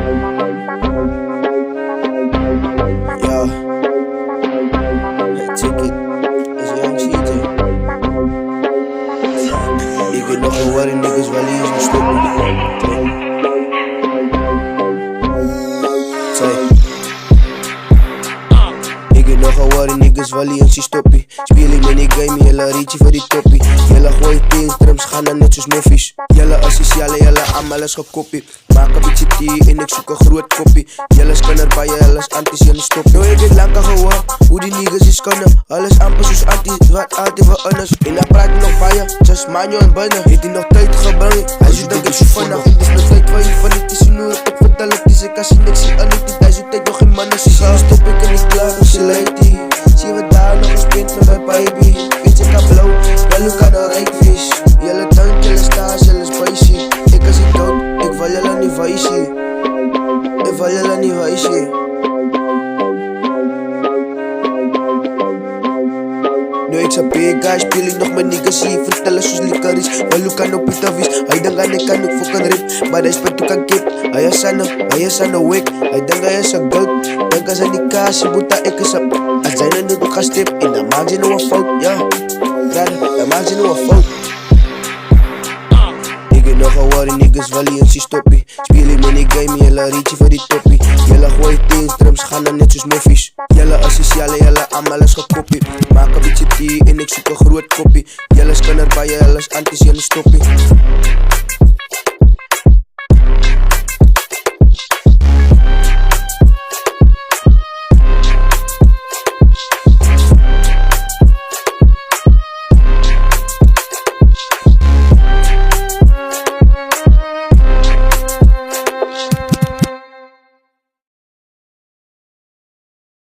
Ja, check it, is Young CJ. Ik weet nog wel waar die niggas wel hier is stoppen. Ik weet nog wel waar die niggas wel hier is stoppie. Speel ik met die game, jelle rietje voor die toppie. Jelle gooi teensdrums, gaan dan net zoals moffies. Jelle associale, jelle allemaal is gekopie. Maak een beetje thee en ik zoek een groot koppie. Jelle is kan erbij, jelle is antis, jelle stop. Yo, ik weet lang al gewoon hoe die niggas is kunnen. Alles amper zoals antis, wat altijd voor anders. En dan praat je nog bij je, just manjo en binnen. Heeft hij nog tijd gebruikt, hij zoekt dat ik zo vannacht. Het is nog tijd van je van het is een uur. Ik vertel het is, ik als je niks zie, en het is hij zoekt tijd nog geen mannen. Zie je stop, ik en niet klaar, ze leidt die. Zie we daar nog een spint met mijn baby. Weet je kan blauw, jelle kan een rijkvis. Jelle dank, jelle staas, jelle spicy. Ik als ik dood, ik val jelle niet wijsje. Ik val jelle niet wijsje. Nu ik zijn big guy, speel ik nog met niggas hier. Vertellen zoals likaris, wel hoe kan op Pita Vis. Hij denkt aan ik kan ook voor een rip. Maar hij speelt ook aan kip. Hij is aan de wik. Hij denkt hij is een goat. Denk als hij die kaas, je moet daar ik eens op. Als hij er niet op gaat stip, en dan maakt je nog een fout, ja. Dan maakt je nog een fout. Ik weet nog al waar die niggas wel hier in stoppie. Speel ik met die game, jelle rietje voor die toppie. Jelle gooi teensdrums, gaan dan net zoals moffies. Jelle associale, jelle allemaal is gekopie. Maak een beetje thee en ik zoek een groot koppie. Jelle is kan erbij, jelle is antis, jelle stoppie.